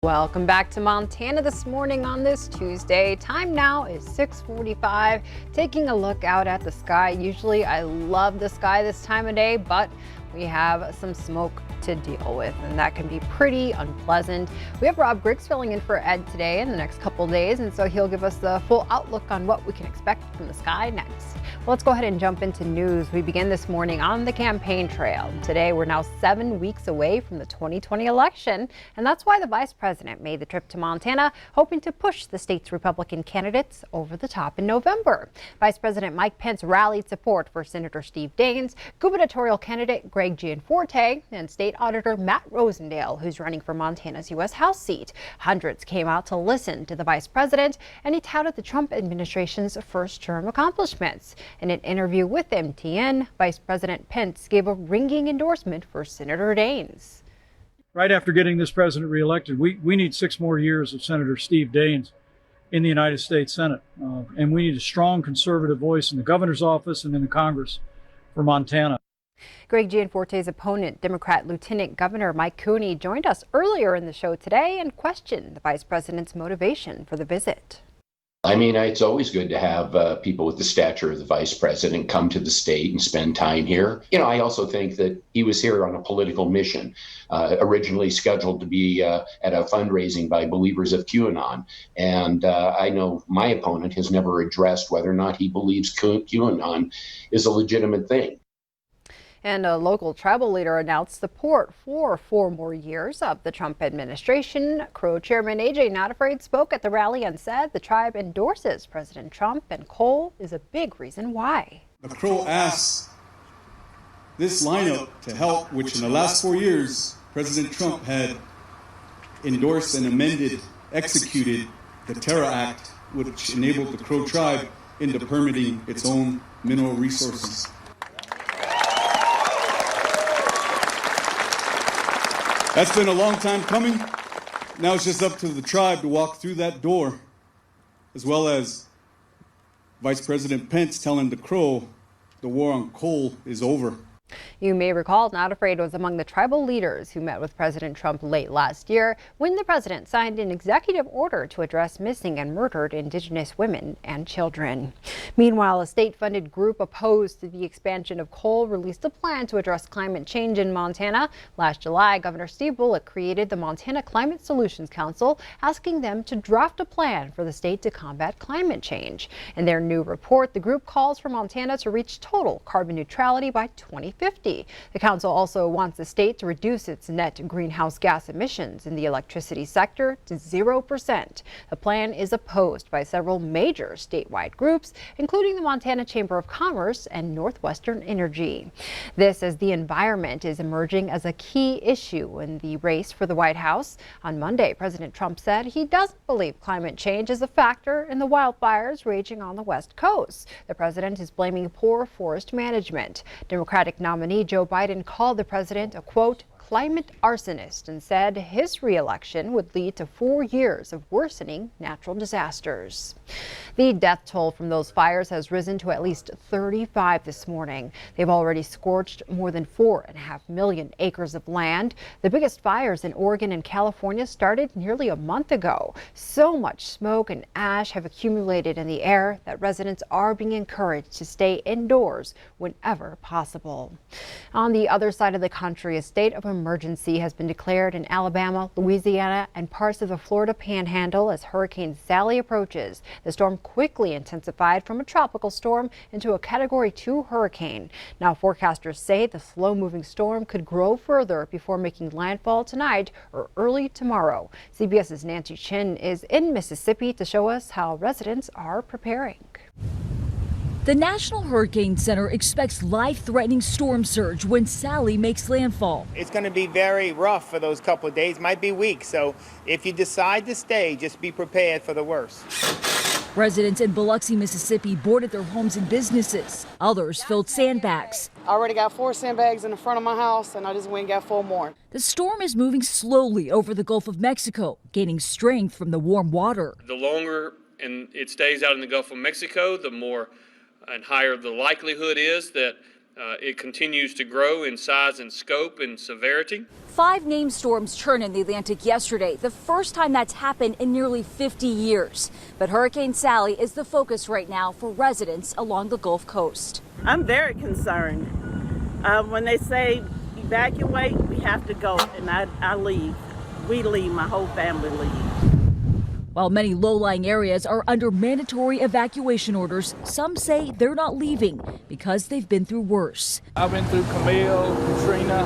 Welcome back to Montana this morning on this Tuesday. Time now is 6:45. Taking a look out at the sky. Usually I love the sky this time of day, but we have some smoke to deal with, and that can be pretty unpleasant. We have Rob Griggs filling in for Ed today in the next couple days, and so he'll give us the full outlook on what we can expect from the sky next. Well, let's go ahead and jump into news. We begin this morning on the campaign trail. Today, we're now 7 weeks away from the 2020 election, and that's why the vice president made the trip to Montana, hoping to push the state's Republican candidates over the top in November. Vice President Mike Pence rallied support for Senator Steve Daines, gubernatorial candidate Greg Gianforte, and State Auditor Matt Rosendale, who's running for Montana's U.S. House seat. Hundreds came out to listen to the vice president, and he touted the Trump administration's first-term accomplishments. In an interview with MTN, Vice President Pence gave a ringing endorsement for Senator Daines. Right after getting this president reelected, we need 6 more years of Senator Steve Daines in the United States Senate. And we need a strong conservative voice in the governor's office and in the Congress for Montana. Greg Gianforte's opponent, Democrat Lieutenant Governor Mike Cooney, joined us earlier in the show today and questioned the vice president's motivation for the visit. I mean, it's always good to have people with the stature of the vice president come to the state and spend time here. You know, I also think that he was here on a political mission, originally scheduled to be at a fundraising by believers of QAnon. And I know my opponent has never addressed whether or not he believes QAnon is a legitimate thing. And a local tribal leader announced support for 4 more years of the Trump administration. Crow Chairman A.J. Not Afraid spoke at the rally and said the tribe endorses President Trump, and coal is a big reason why. The Crow asked this lineup to help, which in the last 4 years, President Trump had endorsed and amended, executed the Terra Act, which enabled the Crow tribe into permitting its own mineral resources. That's been a long time coming. Now it's just up to the tribe to walk through that door, as well as Vice President Pence telling the Crow the war on coal is over. You may recall Not Afraid was among the tribal leaders who met with President Trump late last year when the president signed an executive order to address missing and murdered Indigenous women and children. Meanwhile, a state-funded group opposed to the expansion of coal released a plan to address climate change in Montana. Last July, Governor Steve Bullock created the Montana Climate Solutions Council, asking them to draft a plan for the state to combat climate change. In their new report, the group calls for Montana to reach total carbon neutrality by 2050. The council also wants the state to reduce its net greenhouse gas emissions in the electricity sector to 0%. The plan is opposed by several major statewide groups, including the Montana Chamber of Commerce and Northwestern Energy. This as the environment is emerging as a key issue in the race for the White House. On Monday, President Trump said he doesn't believe climate change is a factor in the wildfires raging on the West Coast. The president is blaming poor forest management. Democratic nominee Joe Biden called the president a, quote, climate arsonist, and said his re-election would lead to 4 years of worsening natural disasters. The death toll from those fires has risen to at least 35 this morning. They've already scorched more than 4.5 million acres of land. The biggest fires in Oregon and California started nearly a month ago. So much smoke and ash have accumulated in the air that residents are being encouraged to stay indoors whenever possible. On the other side of the country, a state of emergency has been declared in Alabama, Louisiana, and parts of the Florida Panhandle as Hurricane Sally approaches. The storm quickly intensified from a tropical storm into a Category 2 hurricane. Now forecasters say the slow-moving storm could grow further before making landfall tonight or early tomorrow. CBS's Nancy Chin is in Mississippi to show us how residents are preparing. The National Hurricane Center expects life-threatening storm surge when Sally makes landfall. It's going to be very rough for those couple of days, might be weeks. So if you decide to stay, just be prepared for the worst. Residents in Biloxi, Mississippi boarded their homes and businesses. Others filled sandbags. I already got 4 sandbags in the front of my house, and I just went and got 4 more. The storm is moving slowly over the Gulf of Mexico, gaining strength from the warm water. The longer it stays out in the Gulf of Mexico, the more and higher the likelihood is that It continues to grow in size and scope and severity. 5 named storms churned in the Atlantic yesterday, the first time that's happened in nearly 50 years. But Hurricane Sally is the focus right now for residents along the Gulf Coast. I'm very concerned. When they say evacuate, we have to go, and I leave. We leave, my whole family leaves. While many low-lying areas are under mandatory evacuation orders, some say they're not leaving because they've been through worse. I've been through Camille, Katrina,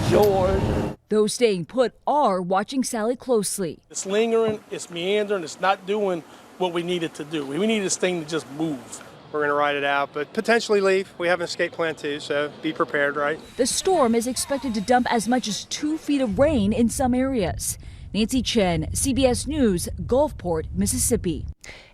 George. Those staying put are watching Sally closely. It's lingering, it's meandering, it's not doing what we need it to do. We need this thing to just move. We're going to ride it out, but potentially leave. We have an escape plan too, so be prepared, right? The storm is expected to dump as much as 2 feet of rain in some areas. Nancy Chen, CBS News, Gulfport, Mississippi.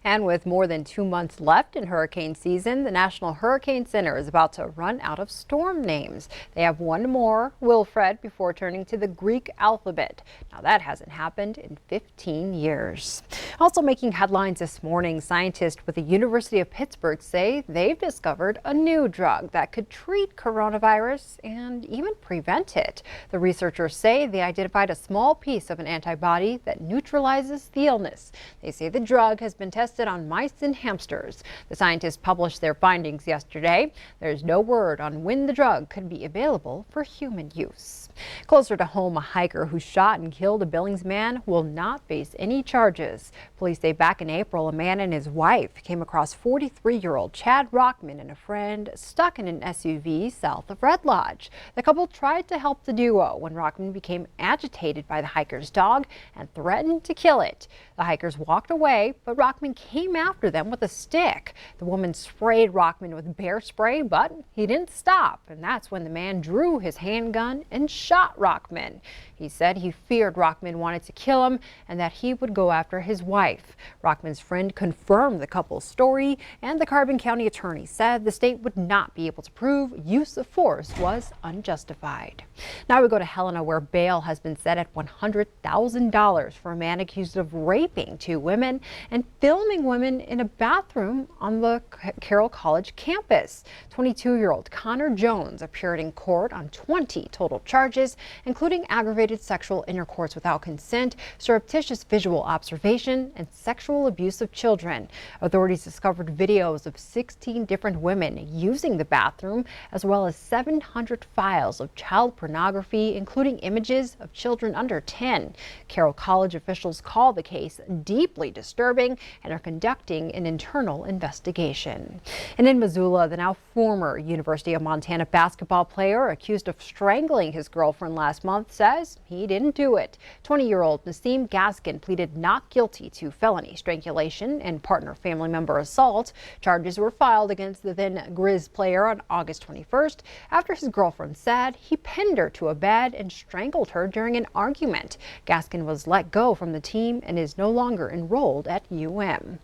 And with more than 2 months left in hurricane season, the National Hurricane Center is about to run out of storm names. They have one more, Wilfred, before turning to the Greek alphabet. Now that hasn't happened in 15 years. Also making headlines this morning, scientists with the University of Pittsburgh say they've discovered a new drug that could treat coronavirus and even prevent it. The researchers say they identified a small piece of an antibody that neutralizes the illness. They say the drug has been tested on mice and hamsters. The scientists published their findings yesterday. There's no word on when the drug could be available for human use. Closer to home, a hiker who shot and killed a Billings man will not face any charges. Police say back in April, a man and his wife came across 43-year-old Chad Rockman and a friend stuck in an SUV south of Red Lodge. The couple tried to help the duo when Rockman became agitated by the hiker's dog and threatened to kill it. The hikers walked away, but Rockman came after them with a stick. The woman sprayed Rockman with bear spray, but he didn't stop, and that's when the man drew his handgun and shot Rockman. He said he feared Rockman wanted to kill him and that he would go after his wife. Rockman's friend confirmed the couple's story, and the Carbon County attorney said the state would not be able to prove use of force was unjustified. Now we go to Helena, where bail has been set at $100,000 for a man accused of raping 2 women and filming women in a bathroom on the Carroll College campus. 22-year-old Connor Jones appeared in court on 20 total charges, including aggravated sexual intercourse without consent, surreptitious visual observation, and sexual abuse of children. Authorities discovered videos of 16 different women using the bathroom, as well as 700 files of child pornography, including images of children under 10. Carroll College officials call the case deeply disturbing and are conducting an internal investigation. And in Missoula, the now former University of Montana basketball player accused of strangling his girlfriend last month says he didn't do it. 20-year-old Nassim Gaskin pleaded not guilty to felony strangulation and partner family member assault. Charges were filed against the then Grizz player on August 21st after his girlfriend said he pinned her to a bed and strangled her during an argument. Gaskin was let go from the team and is no longer enrolled at UM.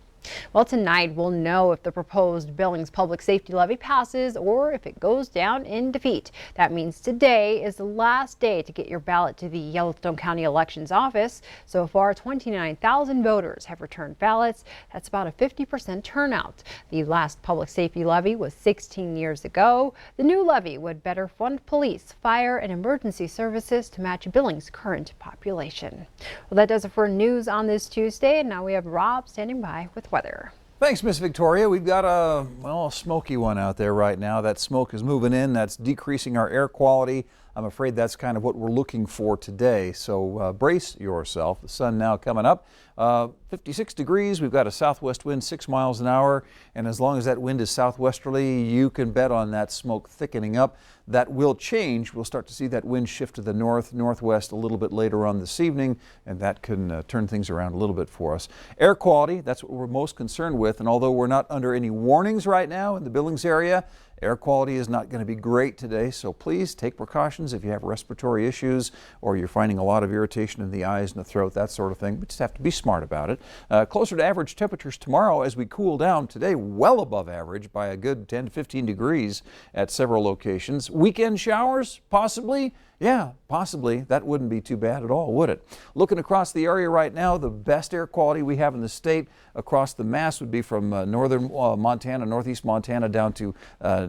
Well, tonight we'll know if the proposed Billings public safety levy passes or if it goes down in defeat. That means today is the last day to get your ballot to the Yellowstone County Elections Office. So far, 29,000 voters have returned ballots. That's about a 50% turnout. The last public safety levy was 16 years ago. The new levy would better fund police, fire, and emergency services to match Billings' current population. Well, that does it for news on this Tuesday. And now we have Rob standing by with weather. Thanks, Miss Victoria. We've got a smoky one out there right now. That smoke is moving in. That's decreasing our air quality. I'm afraid that's kind of what we're looking for today. So brace yourself. The sun now coming up. 56 degrees. We've got a southwest wind 6 miles an hour. And as long as that wind is southwesterly, you can bet on that smoke thickening up. That will change. We'll start to see that wind shift to the northwest a little bit later on this evening, and that can turn things around a little bit for us. Air quality, that's what we're most concerned with. And although we're not under any warnings right now in the Billings area, air quality is not going to be great today, so please take precautions if you have respiratory issues or you're finding a lot of irritation in the eyes and the throat, that sort of thing. But just have to be smart about it. Closer to average temperatures tomorrow as we cool down. Today, well above average by a good 10 to 15 degrees at several locations. Weekend showers, possibly, Yeah, possibly. That wouldn't be too bad at all, would it? Looking across the area right now, the best air quality we have in the state across the mass would be from northern Montana, northeast Montana down to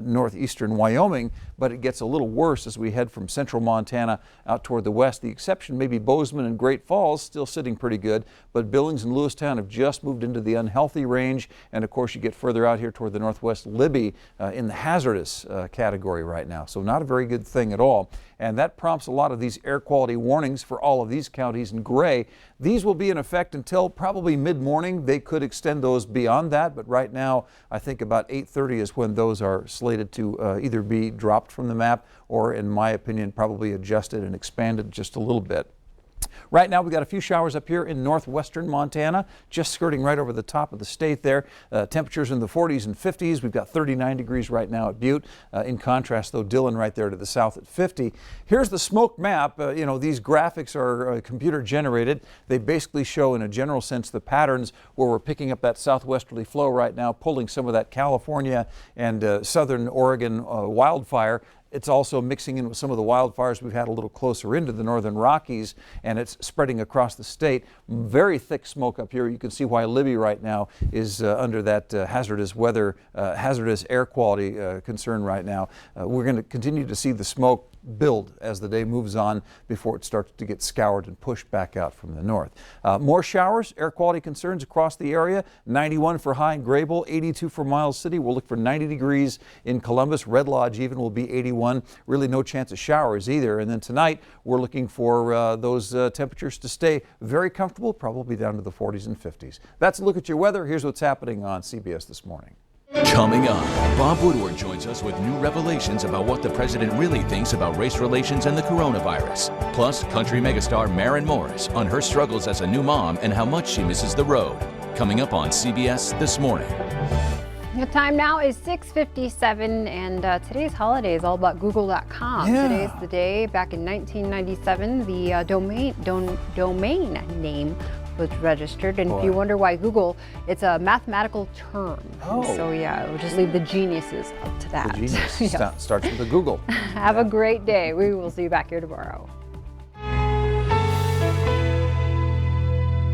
northeastern Wyoming, but it gets a little worse as we head from central Montana out toward the west. The exception may be Bozeman and Great Falls, still sitting pretty good, but Billings and Lewistown have just moved into the unhealthy range, and of course you get further out here toward the northwest, Libby in the hazardous category right now, so not a very good thing at all. And that prompts a lot of these air quality warnings for all of these counties in gray. These will be in effect until probably mid-morning. They could extend those beyond that, but right now I think about 8:30 is when those are slated to either be dropped from the map or, in my opinion, probably adjusted and expanded just a little bit. Right now, we've got a few showers up here in northwestern Montana, just skirting right over the top of the state there. Temperatures in the 40s and 50s. We've got 39 degrees right now at Butte. In contrast, though, Dillon right there to the south at 50. Here's the smoke map. You know, these graphics are computer generated. They basically show, in a general sense, the patterns where we're picking up that southwesterly flow right now, pulling some of that California and southern Oregon wildfire. It's also mixing in with some of the wildfires we've had a little closer into the northern Rockies, and it's spreading across the state. Very thick smoke up here. You can see why Libby right now is under that hazardous weather, hazardous air quality concern right now. We're going to continue to see the smoke build as the day moves on before it starts to get scoured and pushed back out from the north. More showers, air quality concerns across the area. 91 for High and Grable, 82 for Miles City. We'll look for 90 degrees in Columbus. Red Lodge even will be 81. Really no chance of showers either. And then tonight we're looking for those temperatures to stay very comfortable, probably down to the 40s and 50s. That's a look at your weather. Here's what's happening on CBS This Morning. Coming up, Bob Woodward joins us with new revelations about what the president really thinks about race relations and the coronavirus. Plus, country megastar Maren Morris on her struggles as a new mom and how much she misses the road. Coming up on CBS This Morning. The time now is 6:57, and today's holiday is all about Google.com. Yeah. Today's the day. Back in 1997, the domain name was registered, and if you wonder why Google, it's a mathematical term. Oh. So yeah, we'll just leave the geniuses up to that. The genius Yeah. starts with a Google. Have a great day. We will see you back here tomorrow.